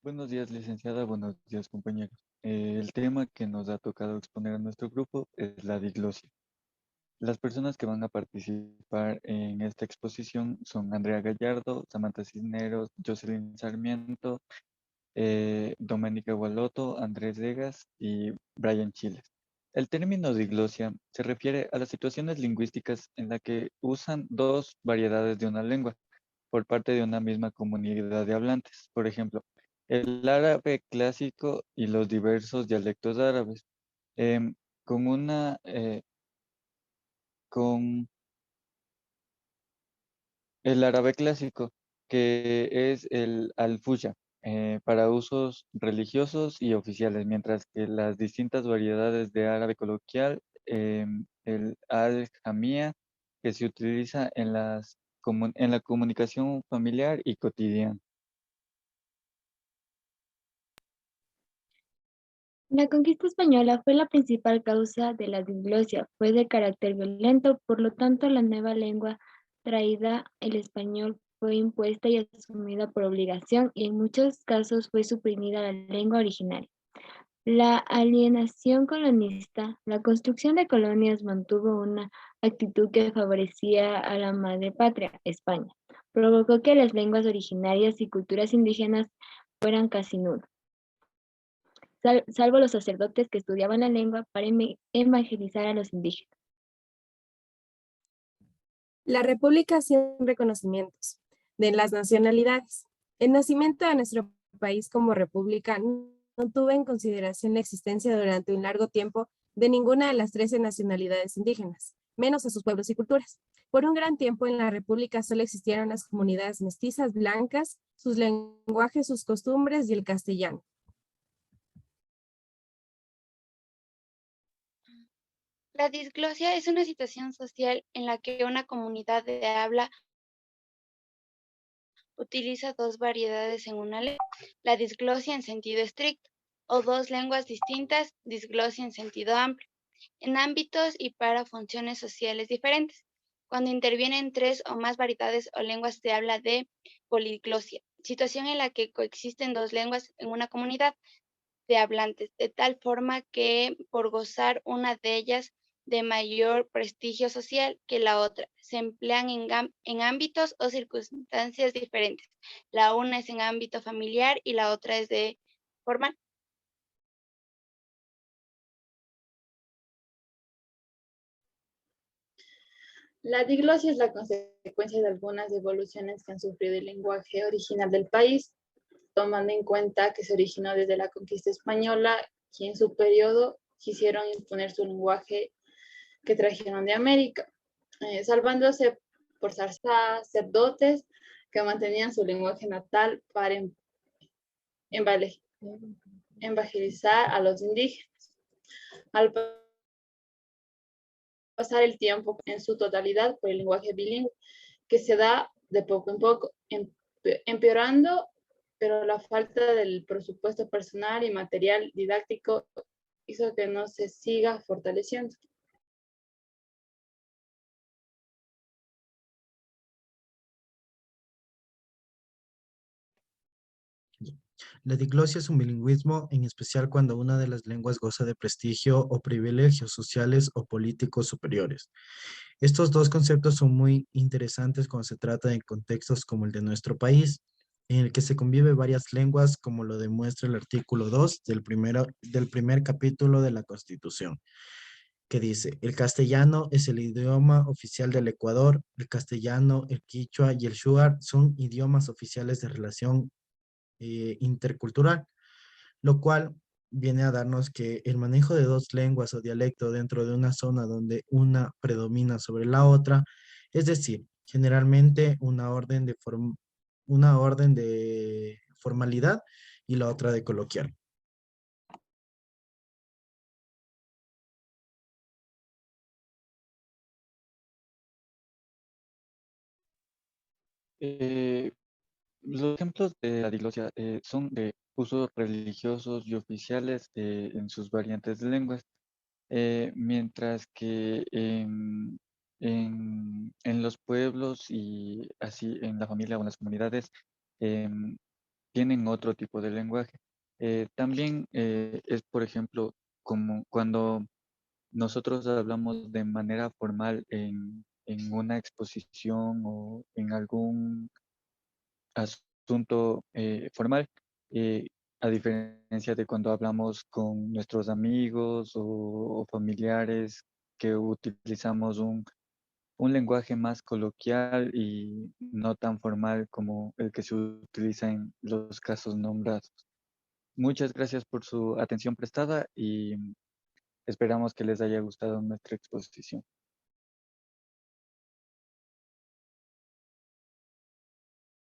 Buenos días, licenciada. Buenos días, compañeros. El tema que nos ha tocado exponer a nuestro grupo es la diglosia. Las personas que van a participar en esta exposición son Andrea Gallardo, Samantha Cisneros, Jocelyn Sarmiento, Doménica Gualoto, Andrés Vegas y Brian Chiles. El término diglosia se refiere a las situaciones lingüísticas en las que usan dos variedades de una lengua por parte de una misma comunidad de hablantes. Por ejemplo, el árabe clásico y los diversos dialectos árabes. Em, con una, con el árabe clásico, que es el al-fuya, para usos religiosos y oficiales, mientras que las distintas variedades de árabe coloquial, el al-jamía, que se utiliza en en la comunicación familiar y cotidiana. La conquista española fue la principal causa de la diglosia, fue de carácter violento, por lo tanto la nueva lengua traída, el español, fue impuesta y asumida por obligación y en muchos casos fue suprimida la lengua originaria. La alienación colonista, la construcción de colonias mantuvo una actitud que favorecía a la madre patria, España. Provocó que las lenguas originarias y culturas indígenas fueran casi nulas, salvo los sacerdotes que estudiaban la lengua para evangelizar a los indígenas. La República sin reconocimientos de las nacionalidades. El nacimiento de nuestro país como república no tuvo en consideración la existencia durante un largo tiempo de ninguna de las 13 nacionalidades indígenas, menos a sus pueblos y culturas. Por un gran tiempo en la república solo existieron las comunidades mestizas blancas, sus lenguajes, sus costumbres y el castellano. La disglosia es una situación social en la que una comunidad de habla utiliza dos variedades en una lengua, la disglosia en sentido estricto, o dos lenguas distintas, disglosia en sentido amplio, en ámbitos y para funciones sociales diferentes. Cuando intervienen tres o más variedades o lenguas se habla de poliglosia, situación en la que coexisten dos lenguas en una comunidad de hablantes, de tal forma que por gozar una de ellas de mayor prestigio social que la otra, se emplean en ámbitos o circunstancias diferentes. La una es en ámbito familiar y la otra es de formal. La diglosia es la consecuencia de algunas evoluciones que han sufrido el lenguaje original del país, tomando en cuenta que se originó desde la conquista española, y en su periodo quisieron imponer su lenguaje que trajeron de América, salvándose por sacerdotes que mantenían su lenguaje natal para evangelizar a los indígenas. Al pasar el tiempo en su totalidad por el lenguaje bilingüe, que se da de poco en poco, empeorando, pero la falta del presupuesto personal y material didáctico hizo que no se siga fortaleciendo. La diglosia es un bilingüismo, en especial cuando una de las lenguas goza de prestigio o privilegios sociales o políticos superiores. Estos dos conceptos son muy interesantes cuando se trata de contextos como el de nuestro país, en el que se convive varias lenguas, como lo demuestra el artículo 2 del primer capítulo de la Constitución, que dice: el castellano es el idioma oficial del Ecuador. El castellano, el quichua y el shuar son idiomas oficiales de relación intercultural, lo cual viene a darnos que el manejo de dos lenguas o dialecto dentro de una zona donde una predomina sobre la otra, es decir, generalmente una orden de formalidad y la otra de coloquial. Eh, los ejemplos de la diglosia son de usos religiosos y oficiales en sus variantes de lenguas, mientras que en los pueblos y así en la familia o en las comunidades em, tienen otro tipo de lenguaje. También es, por ejemplo, como cuando nosotros hablamos de manera formal en una exposición o en algún asunto formal, eh, a diferencia de cuando hablamos con nuestros amigos o familiares que utilizamos un lenguaje más coloquial y no tan formal como el que se utiliza en los casos nombrados. Muchas gracias por su atención prestada y esperamos que les haya gustado nuestra exposición.